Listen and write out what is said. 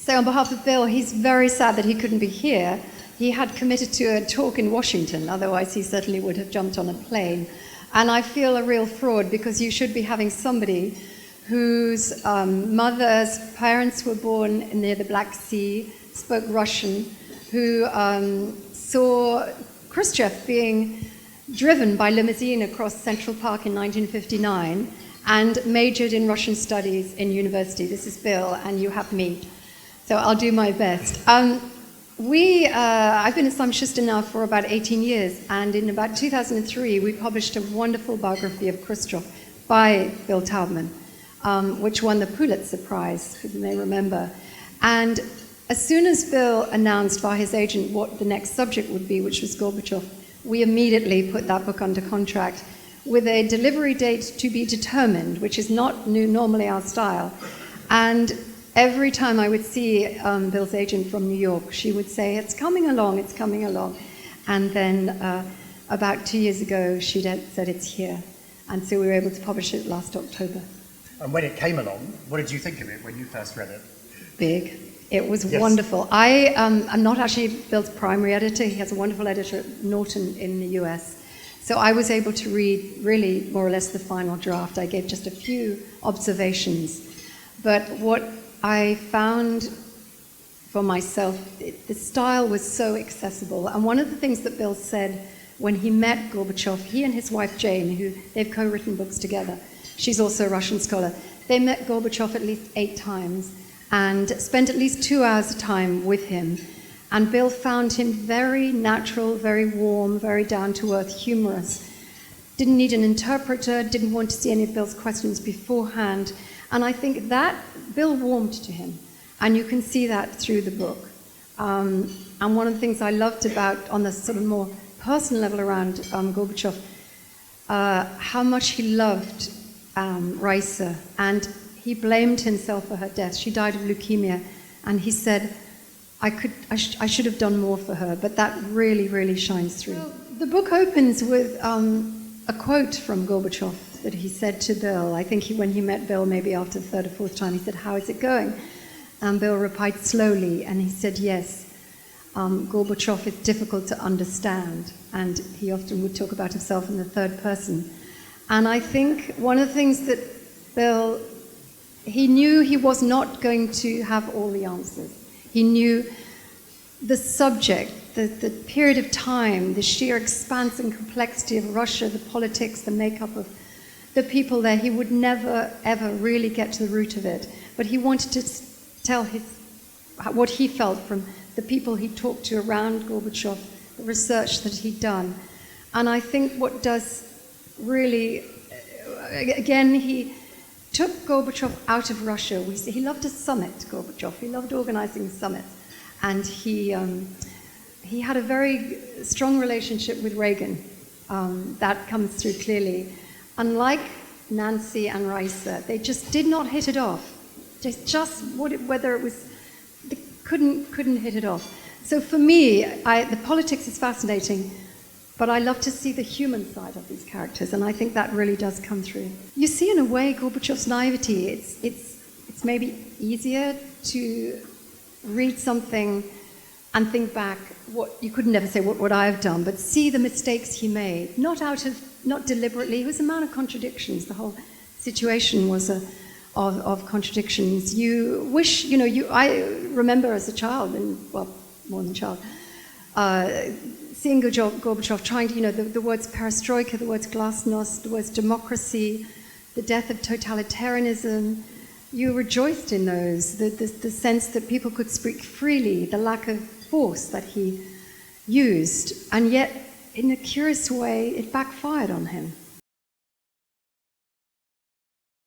So on behalf of Bill, he's very sad that he couldn't be here. He had committed to a talk in Washington, otherwise he certainly would have jumped on a plane. And I feel a real fraud because you should be having somebody whose mother's parents were born near the Black Sea, spoke Russian, who saw Khrushchev being driven by limousine across Central Park in 1959 and majored in Russian studies in university. This is Bill, and you have me. So I'll do my best. I've been at Simon Schuster now for about 18 years, and in about 2003, we published a wonderful biography of Khrushchev by Bill Taubman, which won the Pulitzer Prize, you may remember. And as soon as Bill announced via his agent what the next subject would be, which was Gorbachev, we immediately put that book under contract with a delivery date to be determined, which is not normally our style. And every time I would see Bill's agent from New York, she would say, it's coming along, it's coming along. And then about 2 years ago, she said it's here. And so we were able to publish it last October. And when it came along, what did you think of it when you first read it? Big. It was wonderful. I'm not actually Bill's primary editor. He has a wonderful editor at Norton in the US. So I was able to read really more or less the final draft. I gave just a few observations. But what I found for myself, the style was so accessible. And one of the things that Bill said when he met Gorbachev, he and his wife Jane, who they've co-written books together, she's also a Russian scholar, they met Gorbachev at least 8 times and spent at least 2 hours a time with him. And Bill found him very natural, very warm, very down-to-earth, humorous. Didn't need an interpreter, didn't want to see any of Bill's questions beforehand. And I think that Bill warmed to him. And you can see that through the book. And one of the things I loved about, on the sort of more personal level around Gorbachev, how much he loved Raisa. And he blamed himself for her death. She died of leukemia. And he said, I should have done more for her, but that really, really shines through. Well, the book opens with a quote from Gorbachev that he said to Bill. I think when he met Bill, maybe after the 3rd or 4th time, he said, how is it going? And Bill replied slowly, and he said, yes, Gorbachev is difficult to understand. And he often would talk about himself in the 3rd person. And I think one of the things that Bill, he knew he was not going to have all the answers. He knew the subject, the period of time, the sheer expanse and complexity of Russia, the politics, the makeup of the people there. He would never, ever really get to the root of it. But he wanted to tell what he felt from the people he talked to around Gorbachev, the research that he'd done. And I think what does really, again, he took Gorbachev out of Russia. He loved a summit, Gorbachev. He loved organizing summits. And he had a very strong relationship with Reagan. That comes through clearly. Unlike Nancy and Raisa, they just did not hit it off. They couldn't hit it off. So for me, the politics is fascinating, but I love to see the human side of these characters, and I think that really does come through. You see, in a way, Gorbachev's naivety. It's maybe easier to read something and think back. What you could never say what I have done, but see the mistakes he made. Not deliberately. He was a man of contradictions. The whole situation was of contradictions. You wish, I remember as a child, more than a child, seeing Gorbachev trying to, the words perestroika, the words glasnost, the words democracy, the death of totalitarianism. You rejoiced in those, the sense that people could speak freely, the lack of force that he used, and yet, in a curious way, it backfired on him.